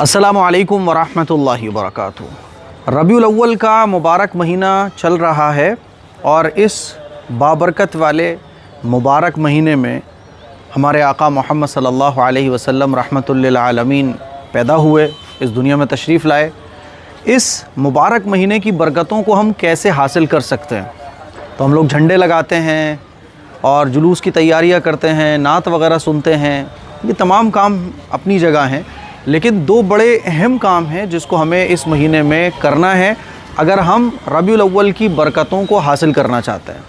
السلام علیکم ورحمۃ اللہ وبرکاتہ۔ ربیع الاول کا مبارک مہینہ چل رہا ہے اور اس بابرکت والے مبارک مہینے میں ہمارے آقا محمد صلی اللہ علیہ وسلم رحمۃ للعالمین پیدا ہوئے، اس دنیا میں تشریف لائے۔ اس مبارک مہینے کی برکتوں کو ہم کیسے حاصل کر سکتے ہیں؟ تو ہم لوگ جھنڈے لگاتے ہیں اور جلوس کی تیاریاں کرتے ہیں، نعت وغیرہ سنتے ہیں، یہ تمام کام اپنی جگہ ہیں، لیکن دو بڑے اہم کام ہیں جس کو ہمیں اس مہینے میں کرنا ہے اگر ہم ربیع الاول کی برکتوں کو حاصل کرنا چاہتے ہیں۔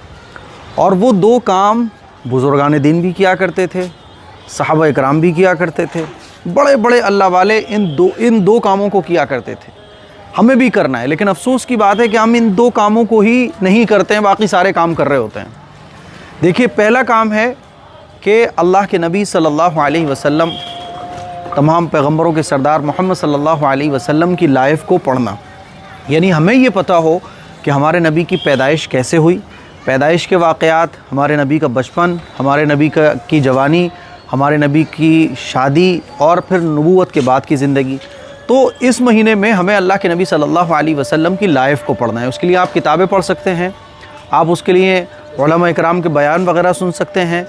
اور وہ دو کام بزرگان دین بھی کیا کرتے تھے، صحابہ اکرام بھی کیا کرتے تھے، بڑے بڑے اللہ والے ان دو کاموں کو کیا کرتے تھے۔ ہمیں بھی کرنا ہے، لیکن افسوس کی بات ہے کہ ہم ان دو کاموں کو ہی نہیں کرتے ہیں، باقی سارے کام کر رہے ہوتے ہیں۔ دیکھیے، پہلا کام ہے کہ اللہ کے نبی صلی اللہ علیہ وسلم، تمام پیغمبروں کے سردار محمد صلی اللہ علیہ وسلم کی لائف کو پڑھنا، یعنی ہمیں یہ پتہ ہو کہ ہمارے نبی کی پیدائش کیسے ہوئی، پیدائش کے واقعات، ہمارے نبی کا بچپن، ہمارے نبی کی جوانی، ہمارے نبی کی شادی اور پھر نبوت کے بعد کی زندگی۔ تو اس مہینے میں ہمیں اللہ کے نبی صلی اللہ علیہ وسلم کی لائف کو پڑھنا ہے۔ اس کے لیے آپ کتابیں پڑھ سکتے ہیں، آپ اس کے لیے علماء اکرام کے بیان وغیرہ سن سکتے ہیں۔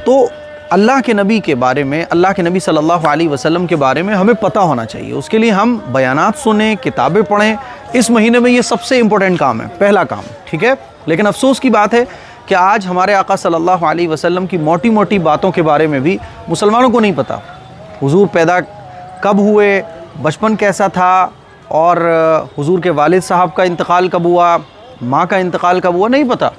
تو اللہ کے نبی کے بارے میں، اللہ کے نبی صلی اللہ علیہ وسلم کے بارے میں ہمیں پتہ ہونا چاہیے۔ اس کے لیے ہم بیانات سنیں، کتابیں پڑھیں۔ اس مہینے میں یہ سب سے امپورٹنٹ کام ہے، پہلا کام، ٹھیک ہے؟ لیکن افسوس کی بات ہے کہ آج ہمارے آقا صلی اللہ علیہ وسلم کی موٹی موٹی باتوں کے بارے میں بھی مسلمانوں کو نہیں پتہ۔ حضور پیدا کب ہوئے، بچپن کیسا تھا، اور حضور کے والد صاحب کا انتقال کب ہوا، ماں کا انتقال کب ہوا، نہیں پتہ۔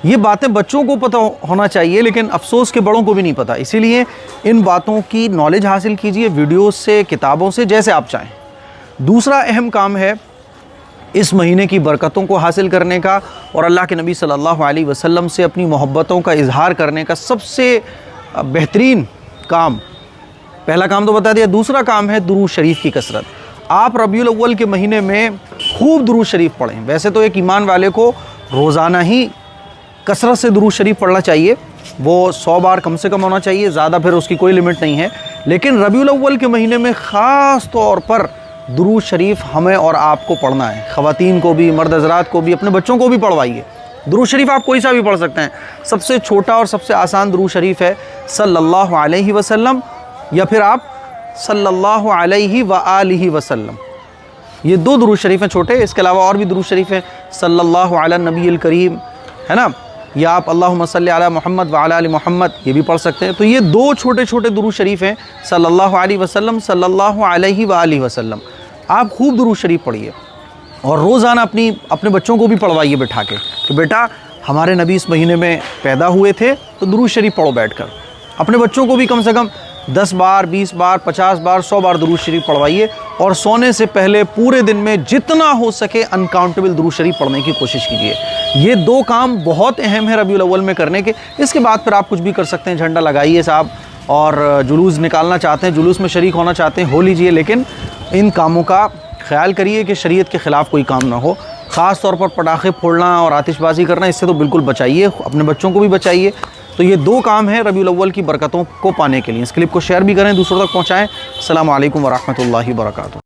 یہ باتیں بچوں کو پتہ ہونا چاہیے، لیکن افسوس کہ بڑوں کو بھی نہیں پتہ۔ اسی لیے ان باتوں کی نالج حاصل کیجئے، ویڈیوز سے، کتابوں سے، جیسے آپ چاہیں۔ دوسرا اہم کام ہے اس مہینے کی برکتوں کو حاصل کرنے کا اور اللہ کے نبی صلی اللہ علیہ وسلم سے اپنی محبتوں کا اظہار کرنے کا سب سے بہترین کام، پہلا کام تو بتا دیا۔ دوسرا کام ہے درود شریف کی کثرت۔ آپ ربیع الاول کے مہینے میں خوب درود شریف پڑھیں۔ ویسے تو ایک ایمان والے کو روزانہ ہی کثرت سے درود شریف پڑھنا چاہیے، وہ 100 بار کم سے کم ہونا چاہیے، زیادہ پھر اس کی کوئی لمٹ نہیں ہے۔ لیکن ربیع الاول کے مہینے میں خاص طور پر درود شریف ہمیں اور آپ کو پڑھنا ہے، خواتین کو بھی، مرد حضرات کو بھی، اپنے بچوں کو بھی پڑھوائیے۔ درود شریف آپ کوئی سا بھی پڑھ سکتے ہیں۔ سب سے چھوٹا اور سب سے آسان درود شریف ہے صلی اللہ علیہ وسلم، یا پھر آپ صلی اللہ علیہ وآلہ وسلم۔ یہ دو درود شریف ہیں چھوٹے، اس کے علاوہ اور بھی درود شریف ہیں، صلی اللہ علی النبی الکریم، ہے نا، یا آپ اللہم صلی علی محمد وعلی آل محمد، یہ بھی پڑھ سکتے ہیں۔ تو یہ دو چھوٹے چھوٹے درود شریف ہیں، صلی اللہ علیہ وسلم، صلی اللہ علیہ وآلہ وسلم۔ آپ خوب درود شریف پڑھیے اور روزانہ اپنے بچوں کو بھی پڑھوائیے بٹھا کے کہ بیٹا ہمارے نبی اس مہینے میں پیدا ہوئے تھے، تو درود شریف پڑھو بیٹھ کر۔ اپنے بچوں کو بھی کم سے کم 10 بار، 20 بار، 50 بار، 100 بار درود شریف پڑھوائیے، اور سونے سے پہلے پورے دن میں جتنا ہو سکے انکاؤنٹیبل درود شریف پڑھنے کی کوشش کیجیے۔ یہ دو کام بہت اہم ہے ربیع الاول میں کرنے کے۔ اس کے بعد پھر آپ کچھ بھی کر سکتے ہیں، جھنڈا لگائیے صاحب، اور جلوس نکالنا چاہتے ہیں، جلوس میں شریک ہونا چاہتے ہیں، ہو لیجئے، لیکن ان کاموں کا خیال کریے کہ شریعت کے خلاف کوئی کام نہ ہو۔ خاص طور پر پٹاخے پھوڑنا اور آتش بازی کرنا، اس سے تو بالکل بچائیے، اپنے بچوں کو بھی بچائیے۔ تو یہ دو کام ہیں ربیع الاول کی برکتوں کو پانے کے لیے۔ اس کلپ کو شیئر بھی کریں، دوسروں تک پہنچائیں۔ السلام علیکم ورحمۃ اللہ وبرکاتہ۔